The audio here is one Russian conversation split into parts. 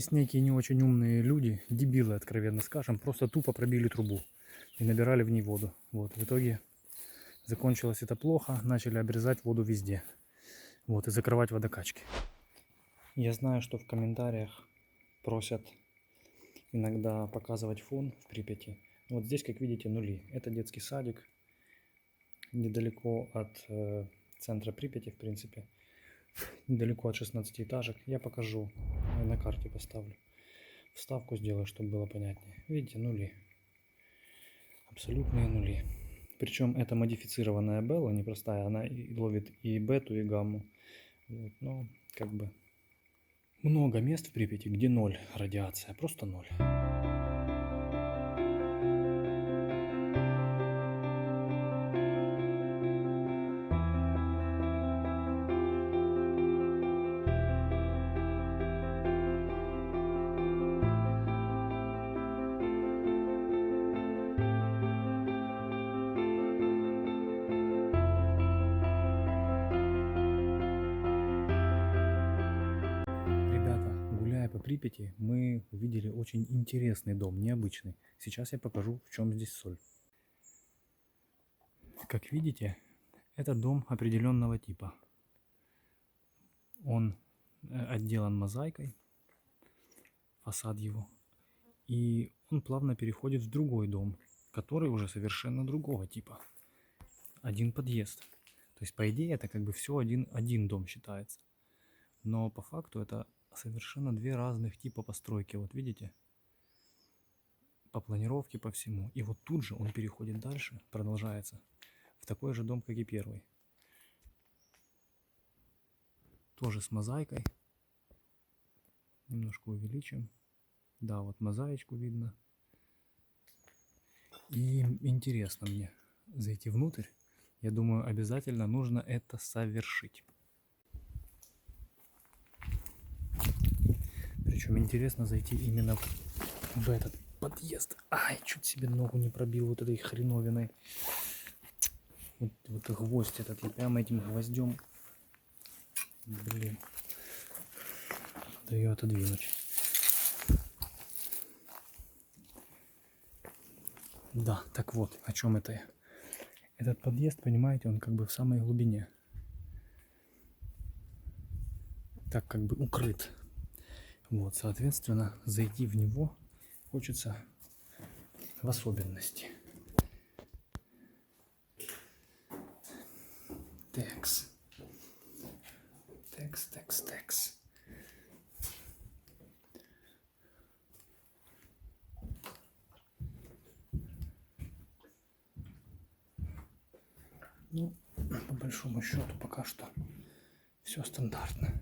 Есть некие не очень умные люди, дебилы, откровенно скажем, просто тупо пробили трубу и набирали в ней воду. Вот, в итоге закончилось это плохо, начали обрезать воду везде. Вот, и закрывать водокачки. Я знаю, что в комментариях просят иногда показывать фон в Припяти. Вот здесь, как видите, нули. Это детский садик, недалеко от центра Припяти, в принципе. Недалеко от 16-этажек. Я покажу, на карте поставлю. Вставку сделаю, чтобы было понятнее. Видите, нули. Абсолютные нули. Причем это модифицированная Белла, непростая. Она ловит и бету, и гамму. Вот, но как бы много мест в Припяти, где ноль радиация. Просто ноль. По Припяти мы увидели очень интересный дом, необычный. Сейчас я покажу, в чем здесь соль. Как видите, это дом определенного типа. Он отделан мозаикой, фасад его, и он плавно переходит в другой дом, который уже совершенно другого типа. Один подъезд. То есть, по идее, это как бы все один дом считается. Но по факту это совершенно две разных типа постройки. Вот видите? По планировке, по всему. И вот тут же он переходит дальше, продолжается, в такой же дом, как и первый. Тоже с мозаикой. Немножко увеличим. Да, вот мозаичку видно. И интересно мне зайти внутрь. Я думаю, обязательно нужно это совершить. Причем интересно зайти именно в этот подъезд. Ай, чуть себе ногу не пробил вот этой хреновиной. Вот гвоздь этот. Я прямо этим гвоздем. Блин. Надо ее отодвинуть. Да, так вот, о чем это я. Этот подъезд, понимаете, он как бы в самой глубине. Так как бы укрыт. Вот, соответственно, зайти в него хочется в особенности. Текс. Текс. Ну, по большому счету, пока что все стандартно.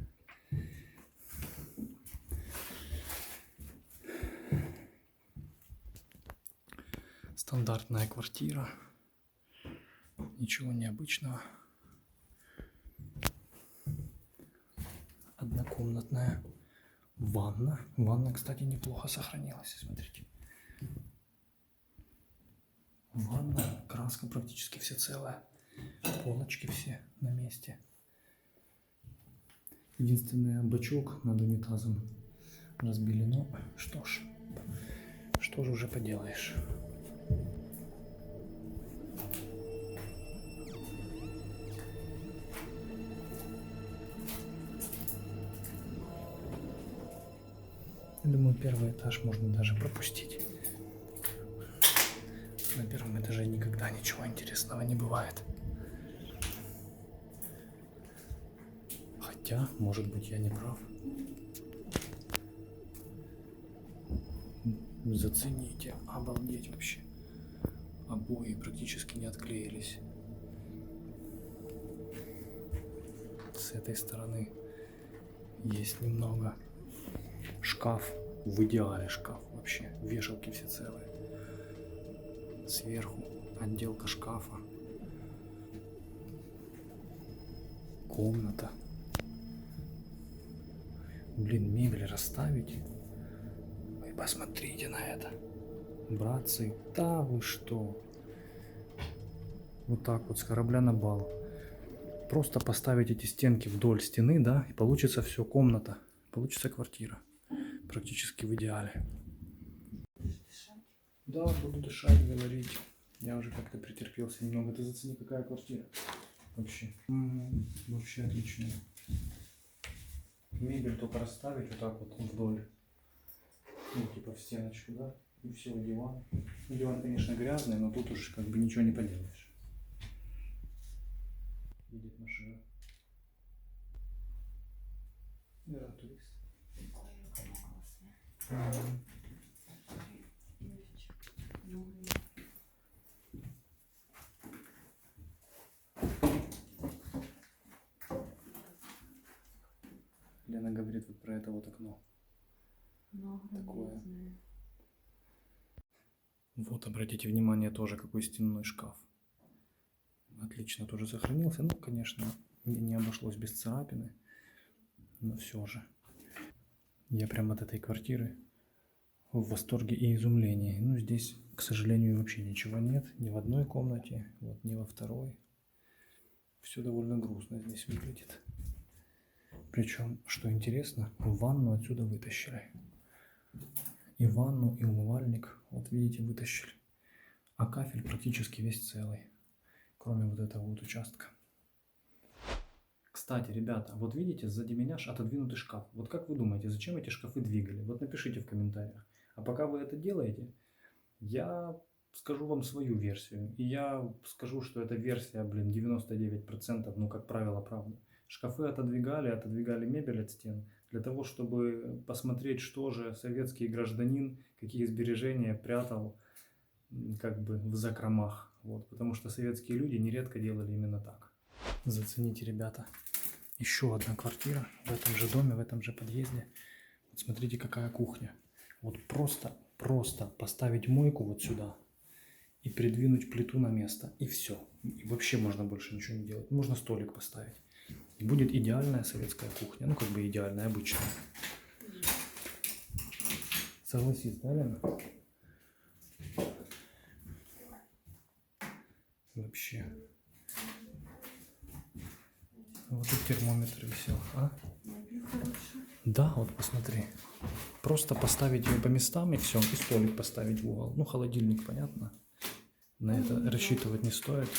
Стандартная квартира. Ничего необычного. Однокомнатная ванна. Ванна, кстати, неплохо сохранилась. Смотрите. Ванна, краска практически вся целая. Полочки все на месте. Единственный бачок над унитазом разбили. Но что ж уже поделаешь. Я думаю, первый этаж можно даже пропустить. На первом этаже никогда ничего интересного не бывает. Хотя, может быть, я не прав. Зацените, обалдеть вообще. Обои практически не отклеились. С этой стороны есть немного. Шкаф, в идеале шкаф вообще. Вешалки все целые. Сверху отделка шкафа. Комната. Блин, мебель расставить. Вы посмотрите на это. Братцы, да вы что? Вот так вот с корабля на бал. Просто поставить эти стенки вдоль стены, да, и получится все, комната. Получится квартира. практически в идеале. Да, буду дышать, говорить. Я уже как-то претерпелся немного. Ты зацени, какая квартира. Вообще. Вообще отличная. Мебель только расставить вот так вот вдоль. Ну, типа в стеночку, да? И все, диван. Диван, конечно, грязный, но тут уж как бы ничего не поделаешь. Едет машина. Турист. Лена говорит вот про это вот окно. Такое. Вот, обратите внимание, тоже какой стенной шкаф. Отлично тоже сохранился. Ну, конечно, не обошлось без царапины. Но все же. Я прям от этой квартиры в восторге и изумлении. Ну, здесь, к сожалению, вообще ничего нет. Ни в одной комнате, вот, ни во второй. Все довольно грустно здесь выглядит. Причем, что интересно, ванну отсюда вытащили. И ванну, и умывальник, вот видите, вытащили. А кафель практически весь целый, кроме вот этого вот участка. Кстати, ребята, вот видите, сзади меня отодвинутый шкаф. Вот как вы думаете, зачем эти шкафы двигали? Вот напишите в комментариях. А пока вы это делаете, я скажу вам свою версию. И я скажу, что эта версия, 99%, ну, как правило, правда. Шкафы отодвигали мебель от стен для того, чтобы посмотреть, что же советский гражданин, какие сбережения прятал как бы в закромах. Вот, потому что советские люди нередко делали именно так. Зацените, ребята, еще одна квартира в этом же доме, в этом же подъезде. Вот смотрите, какая кухня. Вот просто поставить мойку вот сюда и придвинуть плиту на место, и все. И вообще можно больше ничего не делать. Можно столик поставить. И будет идеальная советская кухня. Ну, как бы идеальная, обычная. Согласись, да, Лена? Вообще. Вот тут термометр висел, а? Да, вот посмотри. Просто поставить ее по местам и все. И столик поставить в угол. Ну, холодильник, понятно. На это рассчитывать не стоит.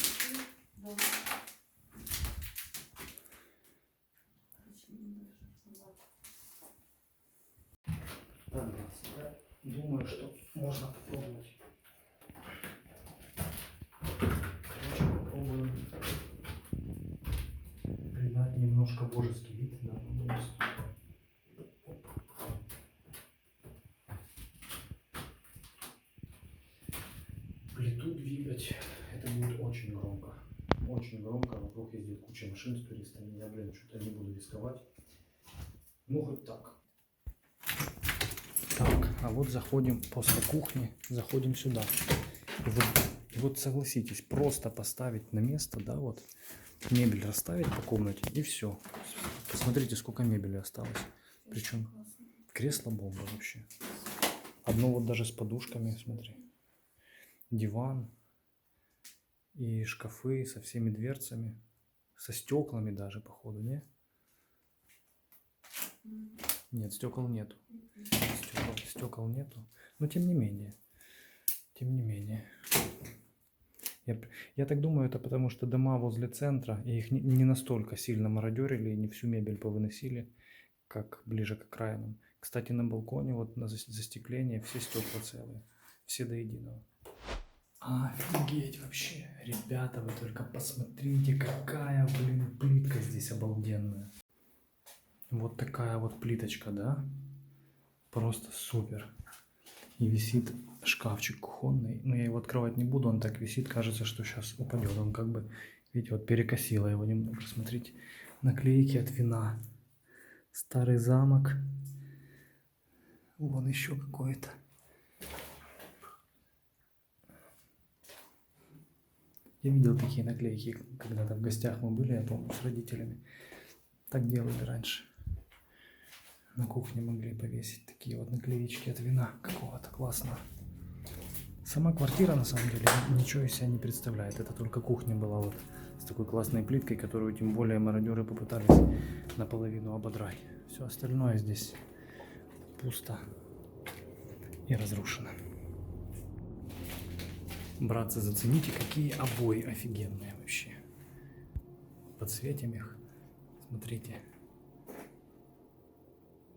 Так, я думаю, что можно попробовать. Короче, попробую придать немножко божеский вид данному месту. Плиту двигать, это будет очень громко. Очень громко, вокруг ездит куча машин с туристами. Я, что-то не буду рисковать. Ну, хоть так. Так, а вот заходим после кухни, заходим сюда. И вот согласитесь, просто поставить на место, да, вот, мебель расставить по комнате, и все. Посмотрите, сколько мебели осталось. Причем кресло бомба вообще. Одно вот даже с подушками, смотри. Диван. И шкафы со всеми дверцами. Со стеклами даже, походу, не? Нет, стекол нету. Стекол нету. Но тем не менее. Тем не менее. Я так думаю, это потому что дома возле центра, и их не настолько сильно мародерили, не всю мебель повыносили, как ближе к окраинам. Кстати, на балконе, вот на застеклении, все стекла целые. Все до единого. Офигеть вообще. Ребята, вы только посмотрите, какая, плитка здесь обалденная. Вот такая вот плиточка, да? Просто супер. И висит шкафчик кухонный. Но я его открывать не буду, он так висит, кажется, что сейчас упадет. Он как бы, видите, вот перекосило его немного. Смотрите, наклейки от вина. Старый замок. Вон еще какой-то. Я видел такие наклейки, когда-то в гостях мы были, я помню, с родителями. Так делали раньше. На кухне могли повесить такие вот наклеечки от вина какого-то классного. Сама квартира, на самом деле, ничего из себя не представляет. Это только кухня была вот с такой классной плиткой, которую тем более мародеры попытались наполовину ободрать. Все остальное здесь пусто и разрушено. Братцы, зацените, какие обои офигенные вообще. Подсветим их. Смотрите.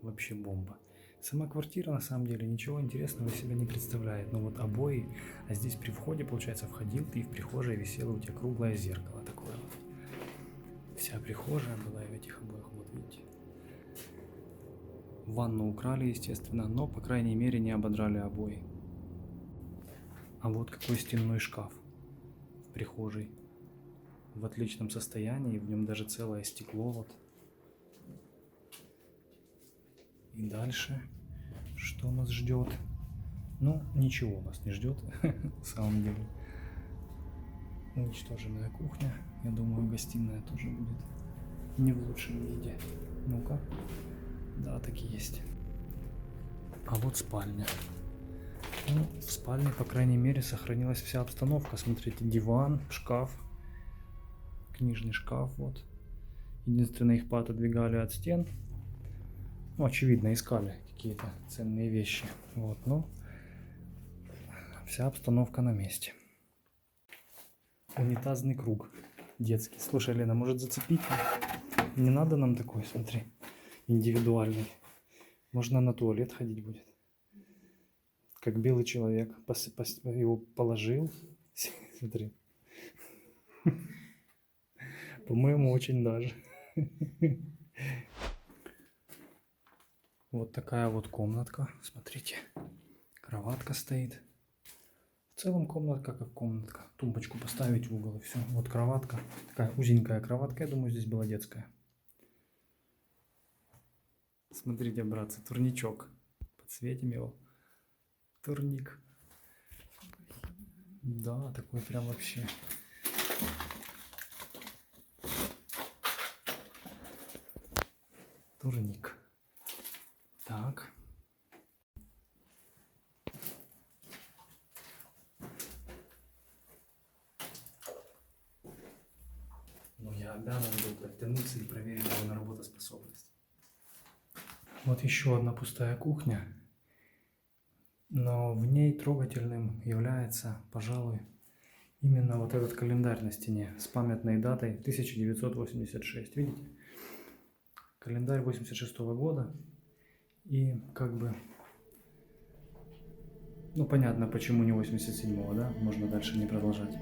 Вообще бомба. Сама квартира на самом деле ничего интересного из себя не представляет. Но вот обои, а здесь при входе, получается, входил ты, и в прихожей висело у тебя круглое зеркало такое вот. Вся прихожая была и в этих обоях, вот видите. Ванну украли, естественно, но, по крайней мере, не ободрали обои. А вот какой стенной шкаф в прихожей. В отличном состоянии, в нем даже целое стекло вот. И дальше, что нас ждет? Ну, ничего нас не ждет, на самом деле. Уничтоженная кухня. Я думаю, гостиная тоже будет не в лучшем виде. Ну-ка. Да, так и есть. А вот спальня. Ну, в спальне, по крайней мере, сохранилась вся обстановка. Смотрите, диван, шкаф, книжный шкаф, вот. Единственное, их поотодвигали от стен. Ну, очевидно, искали какие-то ценные вещи. Вот, но вся обстановка на месте. Унитазный круг детский. Слушай, Лена, может зацепить? Не надо нам такой, смотри, индивидуальный. Можно на туалет ходить будет. Как белый человек. Его положил. Смотри. По-моему, очень даже. Вот такая вот комнатка. Смотрите. Кроватка стоит. В целом комнатка как комнатка. Тумбочку поставить в угол и все. Вот кроватка. Такая узенькая кроватка. Я думаю, здесь была детская. Смотрите, братцы, турничок. Подсветим его. Турник. Да, такой прям вообще. Турник. Так. Ну, я обязан был подтянуться и проверить его на работоспособность. Вот еще одна пустая кухня. Но в ней трогательным является, пожалуй, именно вот этот календарь на стене с памятной датой 1986. Видите? Календарь 86 года. И как бы, ну понятно, почему не 87-го, да? Можно дальше не продолжать.